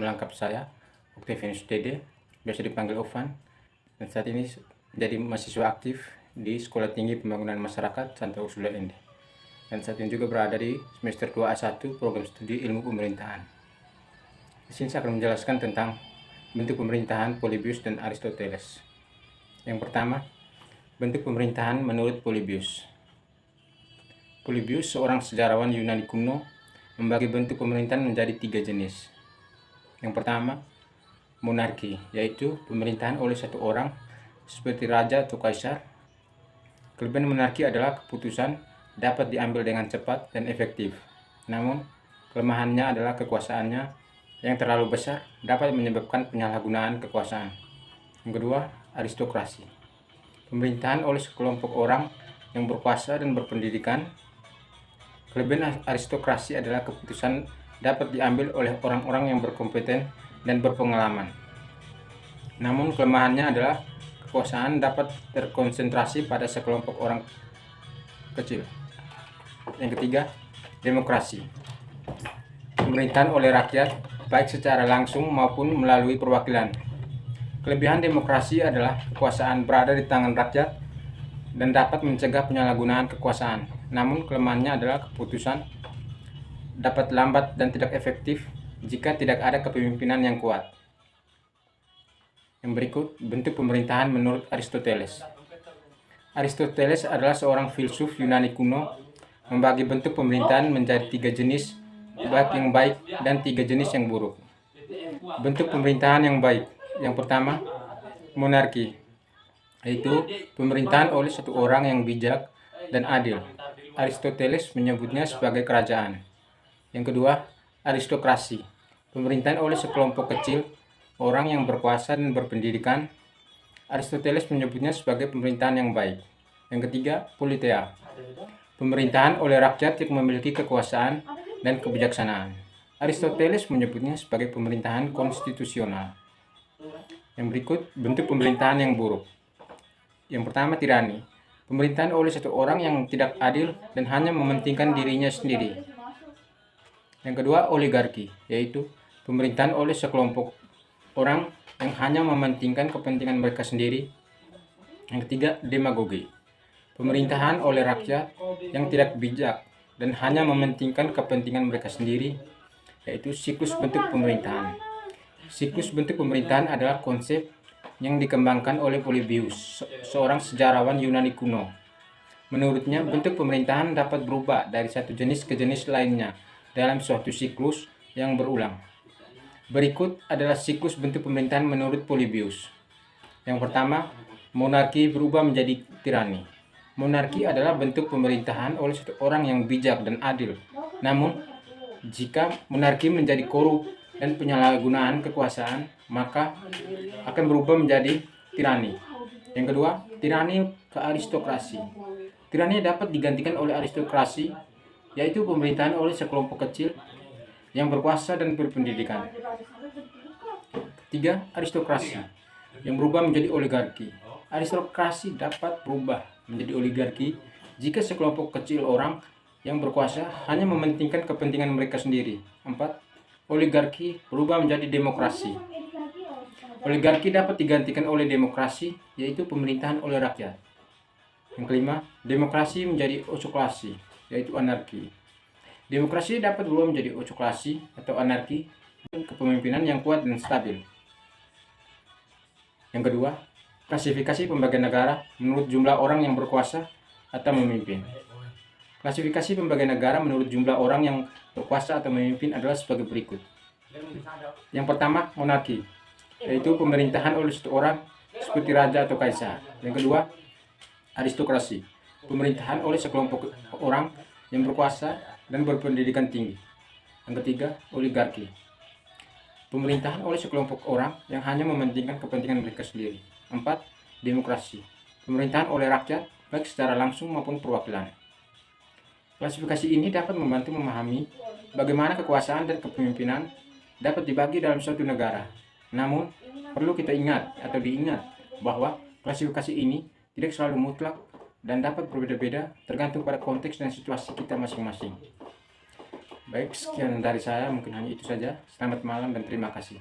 Nama lengkap saya Octavianus Dede, biasa dipanggil Ovan, dan saat ini menjadi mahasiswa aktif di Sekolah Tinggi Pembangunan Masyarakat Santa Ursula Ende. Dan saat ini juga berada di semester 2A1 program studi ilmu pemerintahan. Di sini saya akan menjelaskan tentang bentuk pemerintahan Polybius dan Aristoteles. Yang pertama, bentuk pemerintahan menurut Polybius. Polybius, seorang sejarawan Yunani kuno, membagi bentuk pemerintahan menjadi 3 jenis. Yang pertama, monarki, yaitu pemerintahan oleh satu orang seperti raja atau kaisar. Kelebihan monarki adalah keputusan dapat diambil dengan cepat dan efektif. Namun, kelemahannya adalah kekuasaannya yang terlalu besar dapat menyebabkan penyalahgunaan kekuasaan. Yang kedua, aristokrasi. Pemerintahan oleh sekelompok orang yang berkuasa dan berpendidikan. Kelebihan aristokrasi adalah keputusan dapat diambil oleh orang-orang yang berkompeten dan berpengalaman. Namun kelemahannya adalah kekuasaan dapat terkonsentrasi pada sekelompok orang kecil. Yang ketiga, demokrasi. Pemerintahan oleh rakyat, baik secara langsung maupun melalui perwakilan. Kelebihan demokrasi adalah kekuasaan berada di tangan rakyat dan dapat mencegah penyalahgunaan kekuasaan. Namun kelemahannya adalah keputusan dapat lambat dan tidak efektif jika tidak ada kepemimpinan yang kuat. Yang berikut, bentuk pemerintahan menurut Aristoteles. Aristoteles adalah seorang filsuf Yunani kuno, membagi bentuk pemerintahan menjadi 3 jenis, baik yang baik dan 3 jenis yang buruk. Bentuk pemerintahan yang baik. Yang pertama, monarki, yaitu pemerintahan oleh satu orang yang bijak dan adil. Aristoteles menyebutnya sebagai kerajaan. Yang kedua, aristokrasi, pemerintahan oleh sekelompok kecil orang yang berkuasa dan berpendidikan. Aristoteles menyebutnya sebagai pemerintahan yang baik. Yang ketiga, politeia, pemerintahan oleh rakyat yang memiliki kekuasaan dan kebijaksanaan. Aristoteles menyebutnya sebagai pemerintahan konstitusional. Yang berikut, bentuk pemerintahan yang buruk. Yang pertama, tirani, pemerintahan oleh satu orang yang tidak adil dan hanya mementingkan dirinya sendiri. Yang kedua, oligarki, yaitu pemerintahan oleh sekelompok orang yang hanya mementingkan kepentingan mereka sendiri. Yang ketiga, demagogi, pemerintahan oleh rakyat yang tidak bijak dan hanya mementingkan kepentingan mereka sendiri, yaitu siklus bentuk pemerintahan. Siklus bentuk pemerintahan adalah konsep yang dikembangkan oleh Polybius, seorang sejarawan Yunani kuno. Menurutnya, bentuk pemerintahan dapat berubah dari satu jenis ke jenis lainnya dalam suatu siklus yang berulang. Berikut adalah siklus bentuk pemerintahan menurut Polybius. Yang pertama, monarki berubah menjadi tirani. Monarki adalah bentuk pemerintahan oleh satu orang yang bijak dan adil. Namun, jika monarki menjadi korup dan penyalahgunaan kekuasaan, maka akan berubah menjadi tirani. Yang kedua, tirani ke aristokrasi. Tirani dapat digantikan oleh aristokrasi, yaitu pemerintahan oleh sekelompok kecil yang berkuasa dan berpendidikan. Ketiga, aristokrasi yang berubah menjadi oligarki. Aristokrasi dapat berubah menjadi oligarki jika sekelompok kecil orang yang berkuasa hanya mementingkan kepentingan mereka sendiri. 4. Oligarki berubah menjadi demokrasi. Oligarki dapat digantikan oleh demokrasi, yaitu pemerintahan oleh rakyat. Yang kelima, demokrasi menjadi autokrasi, yaitu anarki. Demokrasi dapat berubah menjadi autokrasi atau anarki dengan kepemimpinan yang kuat dan stabil. Yang kedua, klasifikasi pembagian negara menurut jumlah orang yang berkuasa atau memimpin. Klasifikasi pembagian negara menurut jumlah orang yang berkuasa atau memimpin adalah sebagai berikut. Yang pertama, monarki, yaitu pemerintahan oleh satu orang seperti raja atau kaisar. Yang kedua, aristokrasi, pemerintahan oleh sekelompok orang yang berkuasa dan berpendidikan tinggi. Yang ketiga, oligarki, pemerintahan oleh sekelompok orang yang hanya mementingkan kepentingan mereka sendiri. 4. Demokrasi, pemerintahan oleh rakyat baik secara langsung maupun perwakilan. Klasifikasi ini dapat membantu memahami bagaimana kekuasaan dan kepemimpinan dapat dibagi dalam suatu negara. Namun, perlu kita ingat atau diingat bahwa klasifikasi ini tidak selalu mutlak dan dapat berbeda-beda tergantung pada konteks dan situasi kita masing-masing. Baik, sekian dari saya, mungkin hanya itu saja. Selamat malam dan terima kasih.